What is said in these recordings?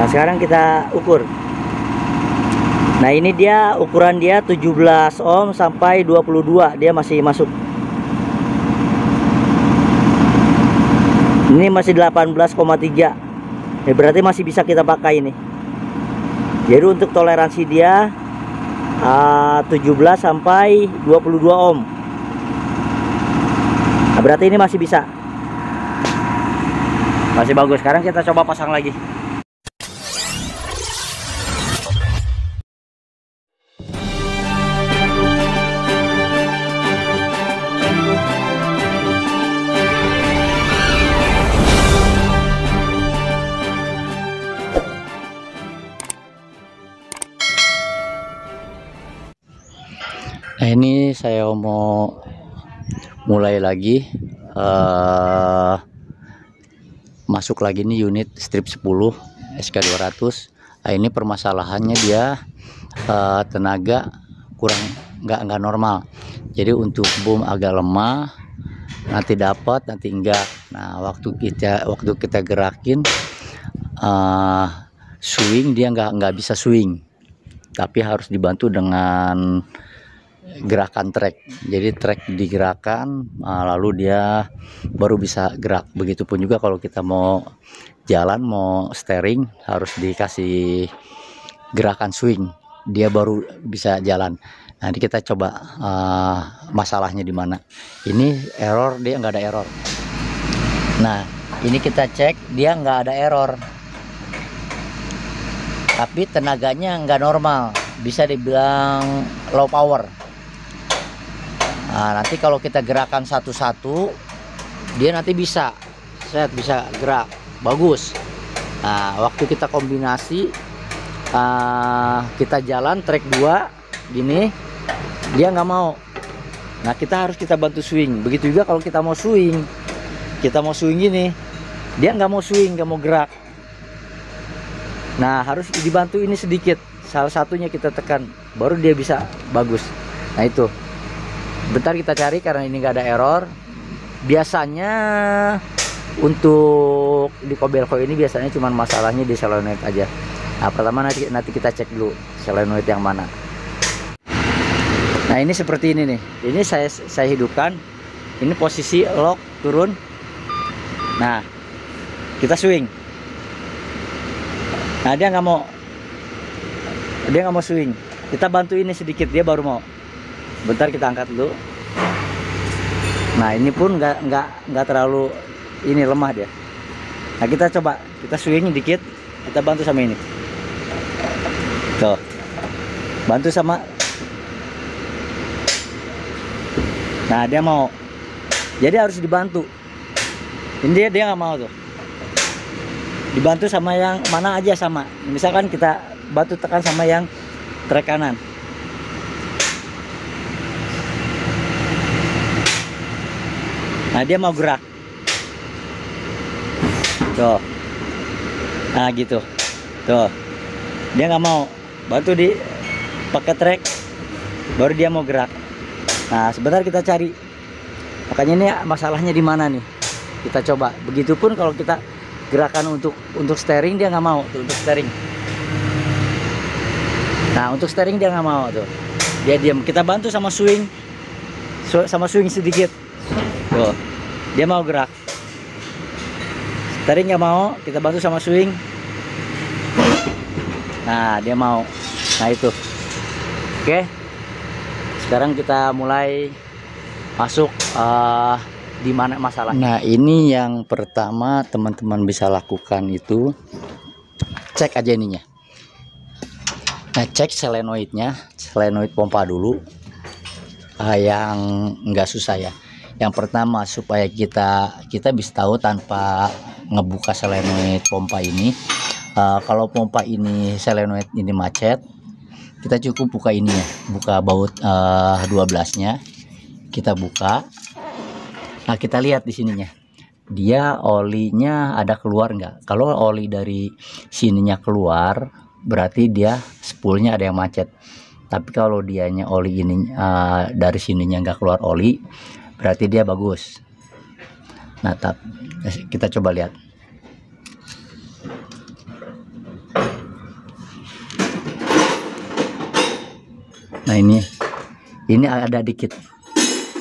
sekarang kita ukur. Nah, ini dia ukuran dia 17 ohm sampai 22, dia masih masuk. Ini masih 18,3. Ya, berarti masih bisa kita pakai ini. Jadi untuk toleransi dia 17 sampai 22 ohm. Nah, berarti ini masih bisa. Masih bagus. Sekarang kita coba pasang lagi. Nah, ini saya mau mulai lagi masuk lagi nih unit strip 10 SK200. Nah, ini permasalahannya dia tenaga kurang nggak normal. Jadi untuk boom agak lemah, nanti dapat nanti enggak. Nah, waktu kita gerakin swing, dia nggak bisa swing, tapi harus dibantu dengan gerakan trek. Jadi trek digerakkan, lalu dia baru bisa gerak. Begitupun juga kalau kita mau jalan, mau steering, harus dikasih gerakan swing, dia baru bisa jalan. Nanti kita coba masalahnya di mana. Ini error, dia nggak ada error. Nah, ini kita cek, dia nggak ada error, tapi tenaganya nggak normal, bisa dibilang low power. Nah, nanti kalau kita gerakan satu-satu, dia nanti bisa gerak bagus. Nah, waktu kita kombinasi, kita jalan track 2 gini, dia nggak mau. Nah, kita bantu swing. Begitu juga kalau kita mau swing gini, dia nggak mau swing, nggak mau gerak. Nah, harus dibantu ini sedikit, salah satunya kita tekan, baru dia bisa bagus. Nah, itu bentar kita cari, karena ini nggak ada error. Biasanya untuk di Kobelco ini biasanya cuma masalahnya di solenoid aja. Nah, pertama nanti kita cek dulu solenoid yang mana. Nah, ini seperti ini nih. Ini saya hidupkan. Ini posisi lock turun. Nah, kita swing. Nah, dia nggak mau swing. Kita bantu ini sedikit, dia baru mau. Bentar kita angkat dulu. Nah, ini pun nggak terlalu ini, lemah dia. Nah, kita swing dikit, kita bantu sama ini. Tuh, bantu sama. Nah, dia mau. Jadi harus dibantu. Ini dia nggak mau tuh. Dibantu sama yang mana aja sama. Misalkan kita bantu tekan sama yang trek kanan. Nah, dia mau gerak. Tuh. Nah, gitu. Tuh. Dia nggak mau. Bantu di pakai trek, baru dia mau gerak. Nah, sebentar kita cari. Makanya ini masalahnya di mana nih? Kita coba. Begitupun kalau kita gerakan untuk steering, dia nggak mau tuh, untuk steering. Nah, untuk steering dia nggak mau tuh. Dia diam. Kita bantu sama swing. Sama swing sedikit. Tuh, dia mau gerak. Steering nggak mau, kita bantu sama swing. Nah, dia mau. Nah, itu. Oke. Sekarang kita mulai masuk di mana masalah. Nah, ini yang pertama teman-teman bisa lakukan itu cek aja ininya. Nah, cek solenoidnya, solenoid pompa dulu. Yang nggak susah ya. Yang pertama, supaya kita bisa tahu tanpa ngebuka solenoid pompa ini, kalau pompa ini solenoid ini macet, kita cukup buka ininya, buka baut 12-nya, kita buka. Nah, kita lihat di sininya, dia olinya ada keluar nggak? Kalau oli dari sininya keluar, berarti dia spoolnya ada yang macet. Tapi kalau dianya oli ini dari sininya nggak keluar oli, berarti dia bagus. Nah, kita coba lihat. Nah ini ada dikit,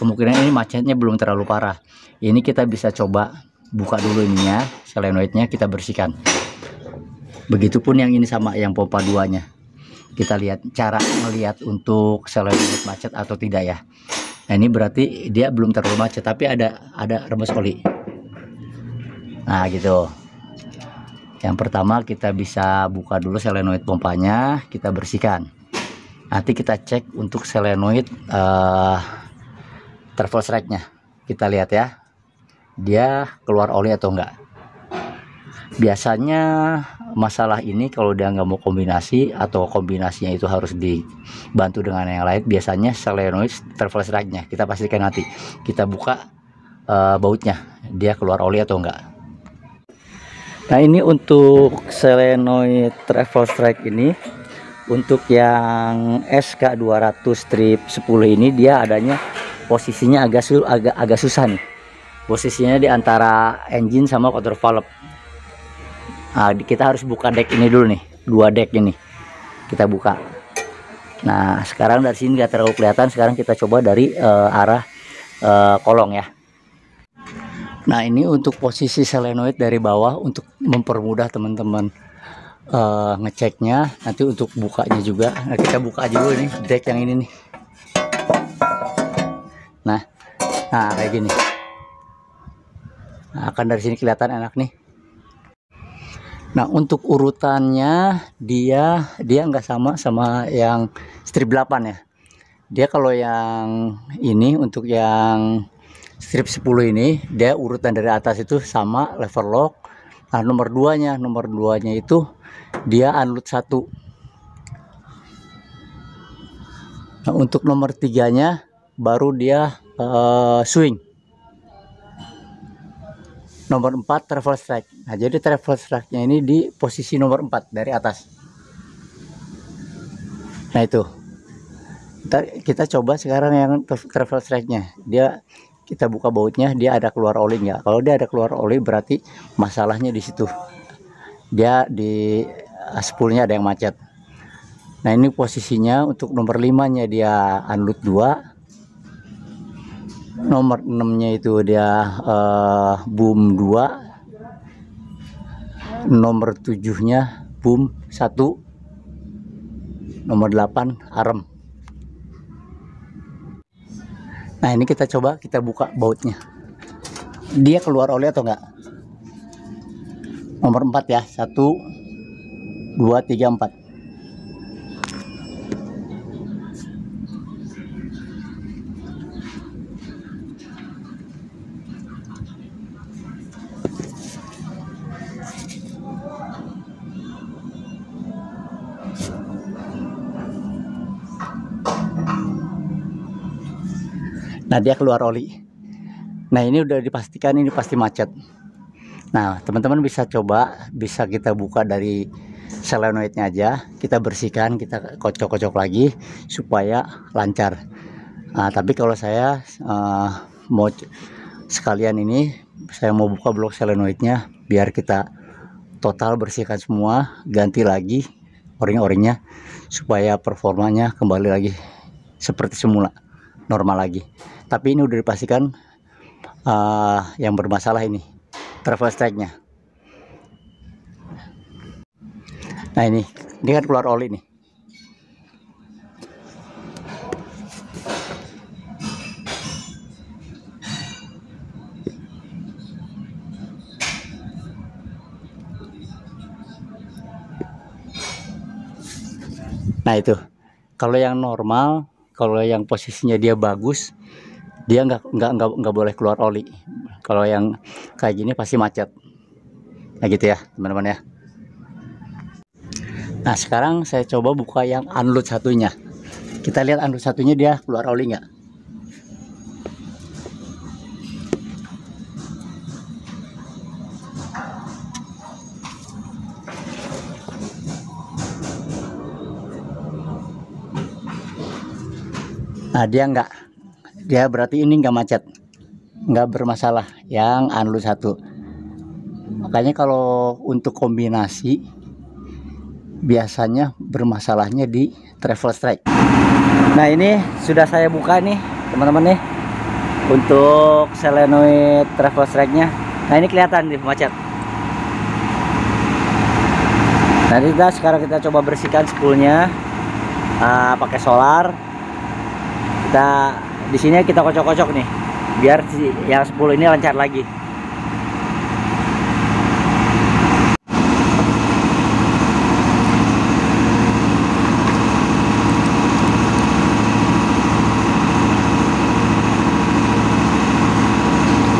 kemungkinan ini macetnya belum terlalu parah. Ini kita bisa coba buka dulu ininya, solenoidnya kita bersihkan. Begitupun yang ini sama, yang pompa 2-nya. Kita lihat cara melihat untuk solenoid macet atau tidak ya. Nah ini berarti dia belum terlalu macet, tapi ada rembes oli. Nah gitu. Yang pertama kita bisa buka dulu solenoid pompanya, kita bersihkan. Nanti kita cek untuk solenoid travel strike-nya. Kita lihat ya, dia keluar oli atau enggak. Biasanya masalah ini kalau dia nggak mau kombinasi atau kombinasinya itu harus dibantu dengan yang lain, biasanya solenoid travel strike-nya kita pastikan. Nanti kita buka bautnya, dia keluar oli atau enggak. Nah ini untuk solenoid travel strike ini, untuk yang SK200 strip 10 ini dia adanya posisinya agak susah nih. Posisinya di antara engine sama control valve. Nah, kita harus buka deck ini dulu nih, 2 deck ini kita buka. Nah sekarang dari sini nggak terlalu kelihatan, sekarang kita coba dari arah kolong ya. Nah ini untuk posisi solenoid dari bawah untuk mempermudah teman-teman ngeceknya. Nanti untuk bukanya juga, nah, kita buka aja dulu nih deck yang ini nih. Nah kayak gini. Nah, akan dari sini kelihatan enak nih. Nah untuk urutannya dia nggak sama yang strip 8 ya. Dia kalau yang ini, untuk yang strip 10 ini dia urutan dari atas itu sama lever lock. Nah nomor 2-nya itu dia unload 1. Nah untuk nomor 3-nya baru dia swing. Nomor 4 travel strike. Nah jadi travel strike-nya ini di posisi nomor 4 dari atas. Nah itu kita coba sekarang yang travel strike-nya. Kita buka bautnya, dia ada keluar oli nggak? Kalau dia ada keluar oli berarti masalahnya di situ. Dia di spoolnya ada yang macet. Nah ini posisinya untuk nomor 5-nya dia unload 2. Nomor 6-nya itu dia boom 2. Nomor 7-nya boom 1. Nomor 8 arem. Nah ini kita coba, kita buka bautnya, dia keluar oli atau enggak. Nomor 4 ya, 1 2 3 4. Nah dia keluar oli. Nah ini udah dipastikan ini pasti macet. Nah teman-teman bisa coba, bisa kita buka dari solenoidnya aja, kita bersihkan, kita kocok-kocok lagi supaya lancar. Nah tapi kalau saya mau sekalian ini, saya mau buka blok solenoidnya biar kita total bersihkan semua, ganti lagi o-ring-o-ringnya supaya performanya kembali lagi seperti semula, normal lagi. Tapi ini udah dipastikan yang bermasalah ini travel strike-nya. Nah ini kan keluar oli nih. Nah itu kalau yang normal, kalau yang posisinya dia bagus, dia nggak boleh keluar oli. Kalau yang kayak gini pasti macet. Nah gitu ya teman-teman ya. Nah sekarang saya coba buka yang unload 1-nya. Kita lihat unload 1-nya dia keluar oli nggak. Nah dia berarti ini nggak macet, nggak bermasalah yang unload 1. Makanya kalau untuk kombinasi biasanya bermasalahnya di travel strike. Nah ini sudah saya buka nih teman-teman nih untuk solenoid travel strike-nya. Nah ini kelihatan nih macet. Nah sekarang kita coba bersihkan spoolnya pakai solar. Kita di sini kita kocok-kocok nih biar yang spool ini lancar lagi.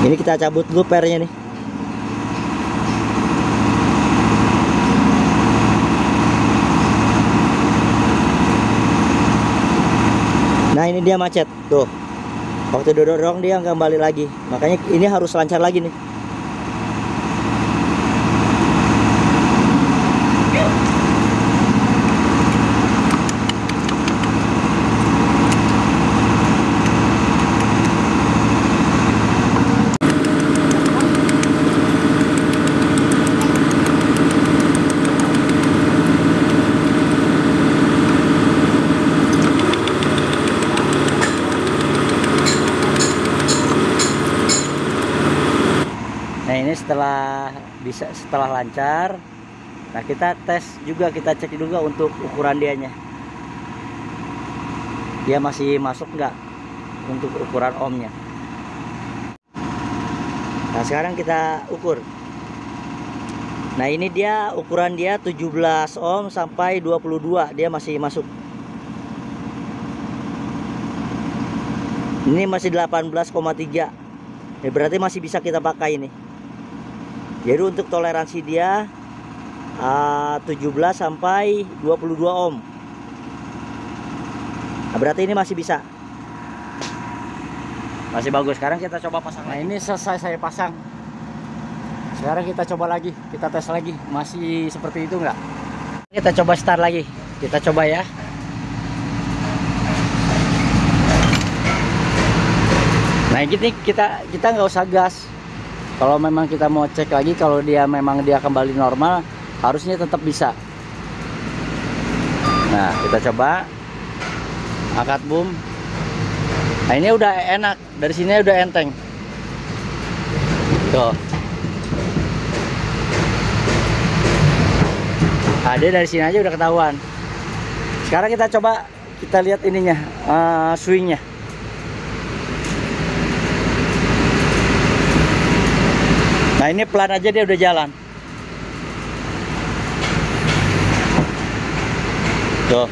Ini kita cabut dulu pernya nih. Nah ini dia macet tuh. Waktu dorong dia nggak kembali lagi. Makanya ini harus lancar lagi nih. Nah ini setelah lancar, nah kita tes juga, kita cek juga untuk ukuran dianya, dia masih masuk nggak untuk ukuran ohmnya. Nah sekarang kita ukur. Nah ini dia ukuran dia 17 ohm sampai 22, dia masih masuk. Ini masih 18,3. Ya berarti masih bisa kita pakai ini. Jadi untuk toleransi dia 17 sampai 22 ohm. Nah, berarti ini masih bisa. Masih bagus. Sekarang kita coba pasang. Nah, ini selesai saya pasang. Sekarang kita coba lagi, kita tes lagi. Masih seperti itu enggak? Kita coba start lagi. Kita coba ya. Nah, ini kita nggak usah gas. Kalau memang kita mau cek lagi, kalau dia memang kembali normal, harusnya tetap bisa. Nah kita coba angkat boom. Nah ini udah enak, dari sini udah enteng tuh. Nah dia dari sini aja udah ketahuan. Sekarang kita coba, kita lihat ininya, swingnya. Nah ini pelan aja dia udah jalan. Tuh.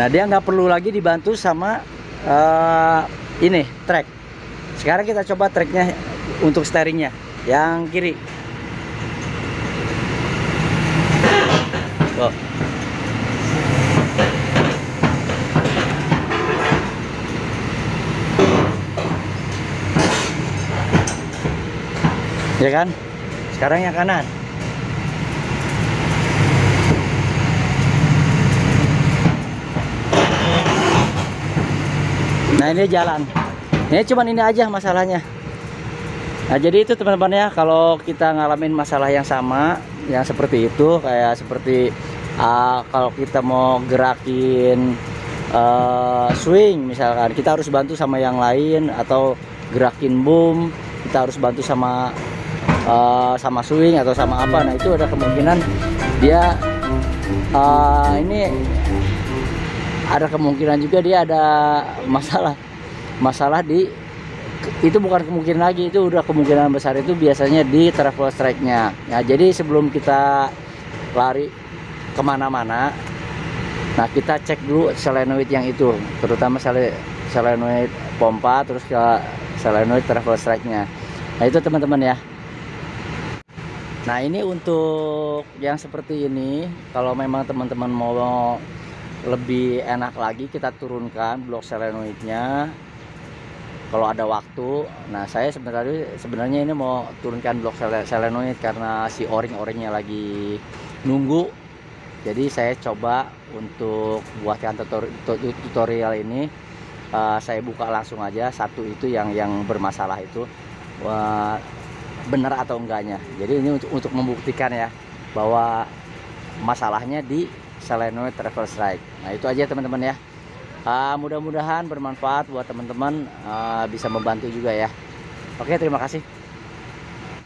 Nah dia nggak perlu lagi dibantu sama ini track. Sekarang kita coba tracknya untuk steeringnya yang kiri. Tuh. Ya kan? Sekarang yang kanan. Nah ini jalan. Ini cuman ini aja masalahnya. Nah jadi itu teman-teman ya, kalau kita ngalamin masalah yang sama, yang seperti itu, kayak seperti kalau kita mau gerakin swing misalkan, kita harus bantu sama yang lain, atau gerakin boom kita harus bantu sama swing atau sama apa. Nah itu ada kemungkinan dia ini ada kemungkinan juga dia ada masalah di itu, bukan kemungkinan lagi, itu udah kemungkinan besar, itu biasanya di travel strike-nya. Nah jadi sebelum kita lari kemana-mana, nah kita cek dulu solenoid yang itu, terutama solenoid pompa, terus ke solenoid travel strike-nya. Nah itu teman-teman ya. Nah ini untuk yang seperti ini, kalau memang teman-teman mau lebih enak lagi, kita turunkan blok solenoidnya kalau ada waktu. Nah saya sebenarnya ini mau turunkan blok solenoid karena si o-ringnya lagi nunggu. Jadi saya coba untuk buatkan tutorial ini, saya buka langsung aja satu itu yang bermasalah itu, benar atau enggaknya. Jadi ini untuk membuktikan ya bahwa masalahnya di solenoid travel strike. Nah itu aja teman-teman ya. Mudah-mudahan bermanfaat buat teman-teman, bisa membantu juga ya. Oke, terima kasih.